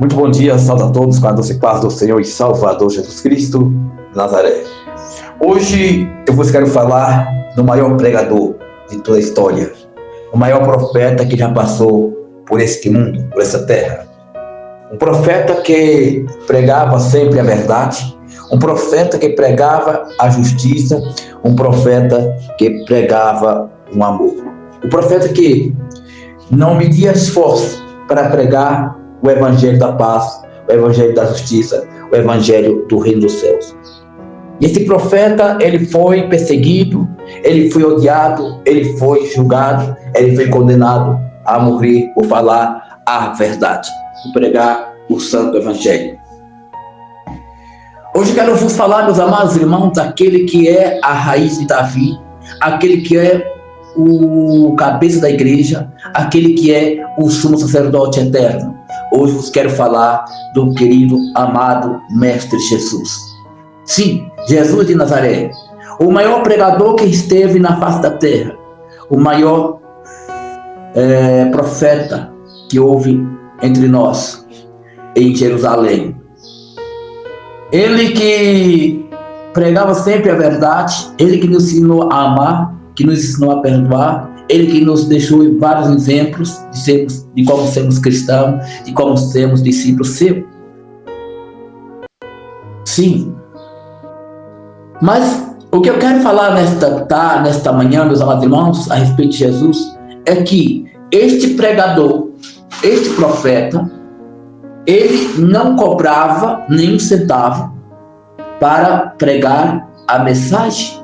Muito bom dia, salve a todos com a doce paz do Senhor e Salvador Jesus Cristo de Nazaré. Hoje eu vos quero falar do maior pregador de toda a história, o maior profeta que já passou por este mundo, por essa terra. Um profeta que pregava sempre a verdade, um profeta que pregava a justiça, um profeta que pregava o amor. Um profeta que não media esforço para pregar o evangelho da paz, o evangelho da justiça, o evangelho do reino dos céus. E esse profeta, ele foi perseguido, ele foi odiado, ele foi julgado, ele foi condenado a morrer por falar a verdade, por pregar o santo evangelho. Hoje quero vos falar, meus amados irmãos, daquele que é a raiz de Davi, aquele que é o cabeça da igreja, aquele que é o sumo sacerdote eterno. Hoje vos quero falar do querido, amado Mestre Jesus. Sim, Jesus de Nazaré, o maior pregador que esteve na face da terra, o maior profeta que houve entre nós em Jerusalém. Ele que pregava sempre a verdade, ele que nos ensinou a amar, que nos ensinou a perdoar, ele que nos deixou vários exemplos de como sermos cristãos, de como sermos discípulos seus. Sim. Mas o que eu quero falar nesta manhã, meus amados irmãos, a respeito de Jesus, é que este pregador, este profeta, ele não cobrava nenhum centavo para pregar a mensagem,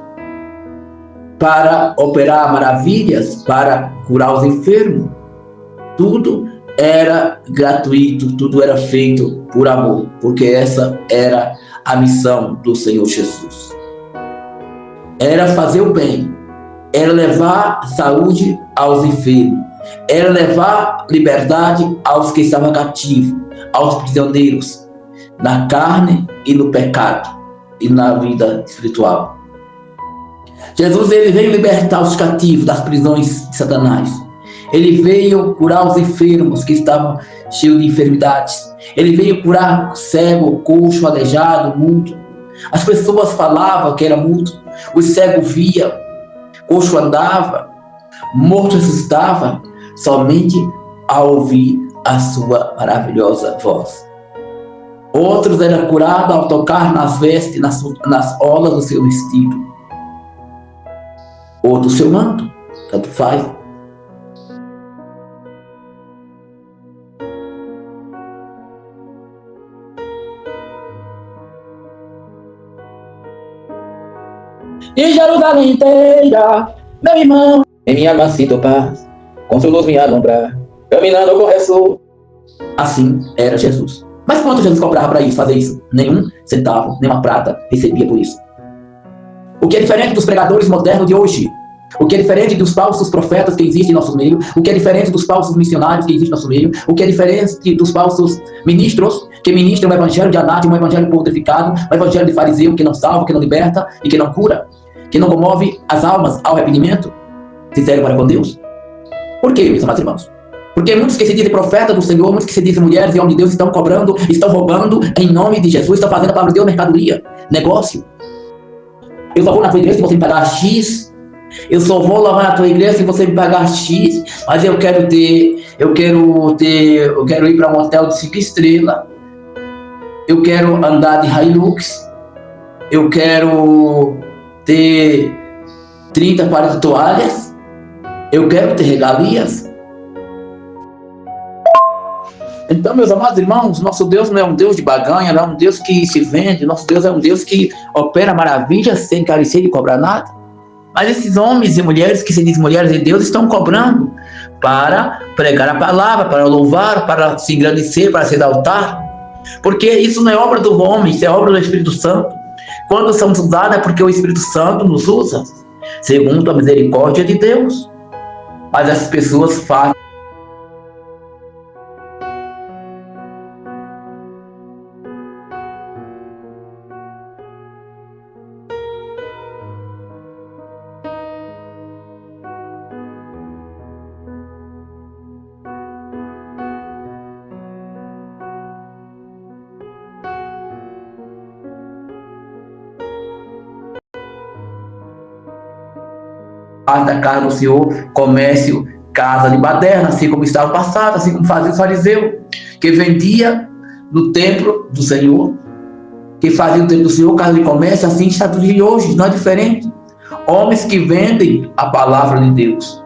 para operar maravilhas, para curar os enfermos. Tudo era gratuito, tudo era feito por amor, porque essa era a missão do Senhor Jesus. Era fazer o bem, era levar saúde aos enfermos, era levar liberdade aos que estavam cativos, aos prisioneiros, na carne e no pecado e na vida espiritual. Jesus, ele veio libertar os cativos das prisões de Satanás. Ele veio curar os enfermos que estavam cheios de enfermidades. Ele veio curar cego, coxo, aleijado, mudo. As pessoas falavam que era mudo. O cego via, coxo andava, morto ressuscitava, somente ao ouvir a sua maravilhosa voz. Outros eram curados ao tocar nas vestes, nas orlas do seu vestido, ou do seu manto, tanto faz. E Jerusalém inteira, meu irmão, em minha alma sinto paz, com sua luz me alumbrar, caminhando ao correção. Assim era Jesus. Mas quanto Jesus cobrava para isso, fazer isso? Nenhum centavo, nem uma prata recebia por isso. O que é diferente dos pregadores modernos de hoje? O que é diferente dos falsos profetas que existem em nosso meio? O que é diferente dos falsos missionários que existem em nosso meio? O que é diferente dos falsos ministros que ministram o evangelho de anátema, o evangelho purificado, o evangelho de fariseu que não salva, que não liberta e que não cura, que não comove as almas ao arrependimento sincero para com Deus? Por quê, meus amados irmãos? Porque muitos que se dizem profetas do Senhor, muitos que se dizem mulheres e homens de Deus estão cobrando, estão roubando em nome de Jesus, estão fazendo a palavra de Deus mercadoria, negócio. Eu só vou na tua igreja se você me pagar X. Eu só vou lavar na tua igreja se você me pagar X. Mas eu quero ir para um hotel de 5 estrelas. Eu quero andar de Hilux. Eu quero ter 30, 40 toalhas. Eu quero ter regalias. Então, meus amados irmãos, nosso Deus não é um Deus de baganha, não é um Deus que se vende, nosso Deus é um Deus que opera maravilhas sem carecer de cobrar nada. Mas esses homens e mulheres que se dizem mulheres de Deus estão cobrando para pregar a palavra, para louvar, para se engrandecer, para se exaltar. Porque isso não é obra do homem, isso é obra do Espírito Santo. Quando somos usados é porque o Espírito Santo nos usa, segundo a misericórdia de Deus. Mas as pessoas fazem da casa do Senhor, comércio, casa de baderna, assim como estava passado, assim como fazia o fariseu, que vendia no templo do Senhor, que fazia no templo do Senhor, casa de comércio, assim está tudo de hoje, não é diferente. Homens que vendem a palavra de Deus,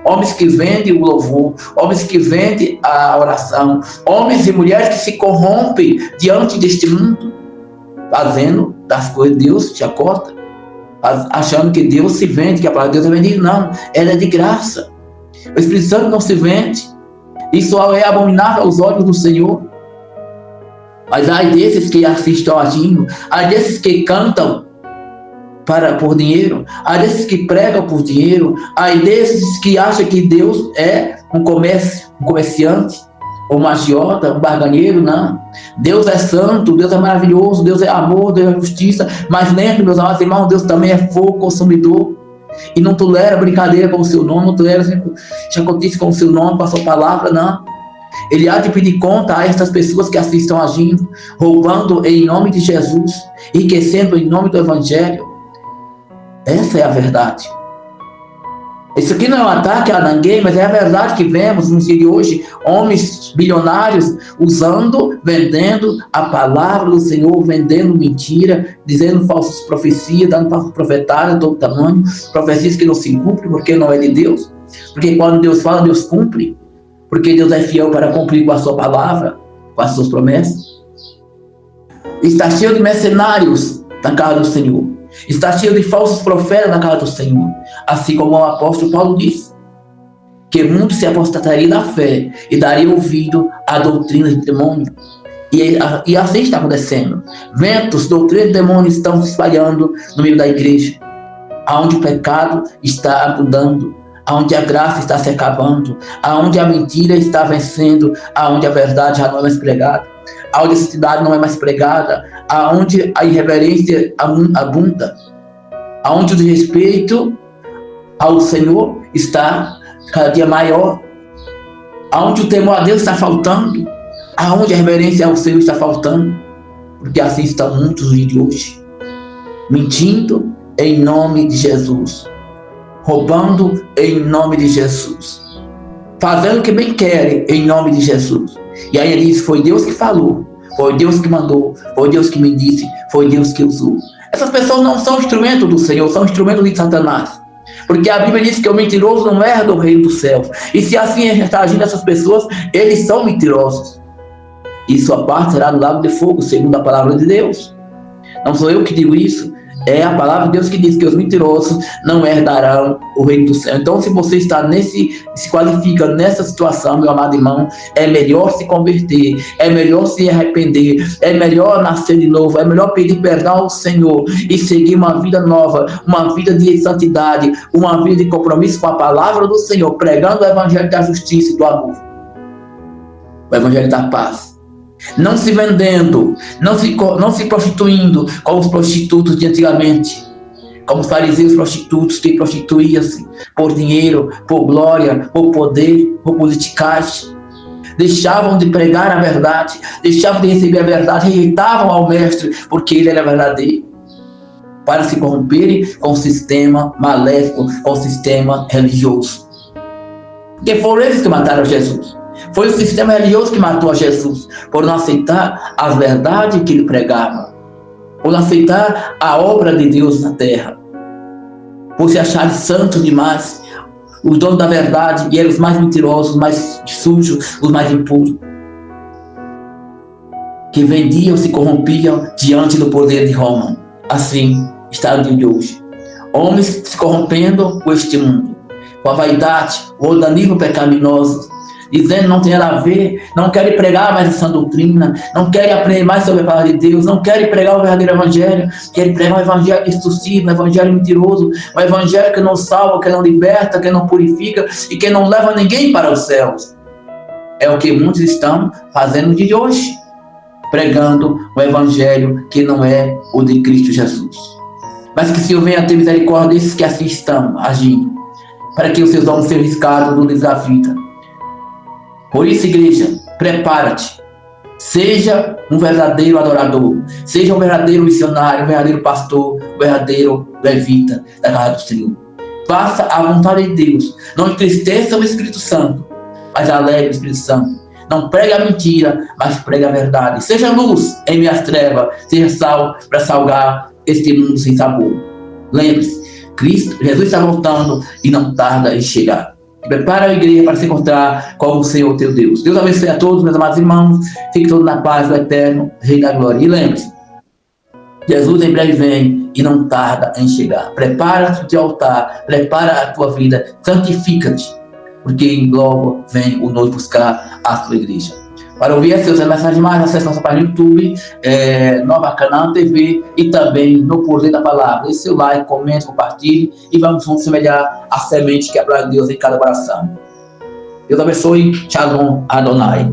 homens que vendem o louvor, homens que vendem a oração, homens e mulheres que se corrompem diante deste mundo, fazendo das coisas de Deus chacota, achando que Deus se vende, que a palavra de Deus é vendida. Não, ela é de graça. O Espírito Santo não se vende. Isso é abominável aos olhos do Senhor. Mas há desses que assim estão agindo, há desses que cantam por dinheiro, há desses que pregam por dinheiro, há desses que acham que Deus é um comerciante, ou um agiota, um barganheiro. Não. Deus é santo, Deus é maravilhoso, Deus é amor, Deus é justiça. Mas lembre, meus amados irmãos, Deus também é fogo consumidor. E não tolera brincadeira com o seu nome, não tolera chacotice com o seu nome, com a sua palavra, não. Ele há de pedir conta a estas pessoas que assim estão agindo, roubando em nome de Jesus, enriquecendo em nome do Evangelho. Essa é a verdade. Isso aqui não é um ataque a ninguém, mas é a verdade que vemos nos dias de hoje, homens bilionários usando, vendendo a palavra do Senhor, vendendo mentira, dizendo falsas profecias, dando falsos profetários de todo tamanho, profecias que não se cumprem porque não é de Deus, porque quando Deus fala, Deus cumpre, porque Deus é fiel para cumprir com a sua palavra, com as suas promessas. Está cheio de mercenários na casa do Senhor. Está cheio de falsos profetas na casa do Senhor. Assim como o apóstolo Paulo disse, que muitos se apostatariam da fé e dariam ouvido à doutrina de demônio. E assim está acontecendo. Ventos, doutrinas de demônio estão se espalhando no meio da igreja. Onde o pecado está abundando, onde a graça está se acabando, onde a mentira está vencendo, onde a verdade já não é mais pregada, onde a santidade não é mais pregada, aonde a irreverência abunda, aonde o desrespeito ao Senhor está cada dia maior, aonde o temor a Deus está faltando, aonde a reverência ao Senhor está faltando, porque assim estão muitos de hoje, mentindo em nome de Jesus, roubando em nome de Jesus, fazendo o que bem querem em nome de Jesus. E aí ele diz, foi Deus que falou, foi Deus que mandou, foi Deus que me disse, foi Deus que usou. Essas pessoas não são instrumentos do Senhor, são instrumentos de Satanás. Porque a Bíblia diz que o mentiroso não herda do reino dos céus. E se assim está agindo essas pessoas, eles são mentirosos. E sua parte será no lago de fogo, segundo a palavra de Deus. Não sou eu que digo isso, é a palavra de Deus que diz que os mentirosos não herdarão o reino do céu. Então, se você está se qualifica nessa situação, meu amado irmão, é melhor se converter, é melhor se arrepender, é melhor nascer de novo, é melhor pedir perdão ao Senhor e seguir uma vida nova, uma vida de santidade, uma vida de compromisso com a palavra do Senhor, pregando o evangelho da justiça e do amor, o evangelho da paz. Não se vendendo, não se prostituindo como os prostitutos de antigamente, como os fariseus prostitutos que prostituíam-se por dinheiro, por glória, por poder, por politicagem. Deixavam de pregar a verdade, deixavam de receber a verdade, rejeitavam ao mestre porque ele era verdadeiro, para se corromperem com o sistema maléfico, com o sistema religioso. Porque foram eles que mataram Jesus. Foi o sistema religioso que matou a Jesus, por não aceitar as verdades que ele pregava, por não aceitar a obra de Deus na terra, por se acharem santos demais, os donos da verdade, e eram os mais mentirosos, os mais sujos, os mais impuros, que vendiam, se corrompiam diante do poder de Roma. Assim está o dia de hoje. Homens se corrompendo com este mundo, com a vaidade, o organismo pecaminoso, dizendo não tem nada a ver, não querem pregar mais essa doutrina, não querem aprender mais sobre a palavra de Deus, não querem pregar o verdadeiro evangelho, querem pregar um evangelho distorcido, um evangelho mentiroso, um evangelho que não salva, que não liberta, que não purifica e que não leva ninguém para os céus. É o que muitos estão fazendo no dia de hoje, pregando o evangelho que não é o de Cristo Jesus. Mas que o Senhor venha ter misericórdia desses que assim estão agindo, para que os seus homens sejam riscados do livro da vida. Por isso, igreja, prepara-te. Seja um verdadeiro adorador. Seja um verdadeiro missionário, um verdadeiro pastor, um verdadeiro levita da casa do Senhor. Faça a vontade de Deus. Não entristeça o Espírito Santo, mas alegre o Espírito Santo. Não pregue a mentira, mas pregue a verdade. Seja luz em minhas trevas, seja sal para salgar este mundo sem sabor. Lembre-se, Jesus está voltando e não tarda em chegar. Prepara a igreja para se encontrar com o Senhor teu Deus. Deus abençoe a todos, meus amados irmãos. Fique todos na paz do eterno Rei da Glória. E lembre-se, Jesus em breve vem e não tarda em chegar. Prepara o teu altar, prepara a tua vida, santifica-te, porque logo vem o noivo buscar a sua igreja. Para ouvir essas mensagens mais, acesse nossa página no YouTube, Nova Canaã TV e também no Poder da Palavra. Deixe seu like, comente, compartilhe e vamos juntos semear a semente que é para Deus em cada coração. Deus abençoe. Shalom Adonai.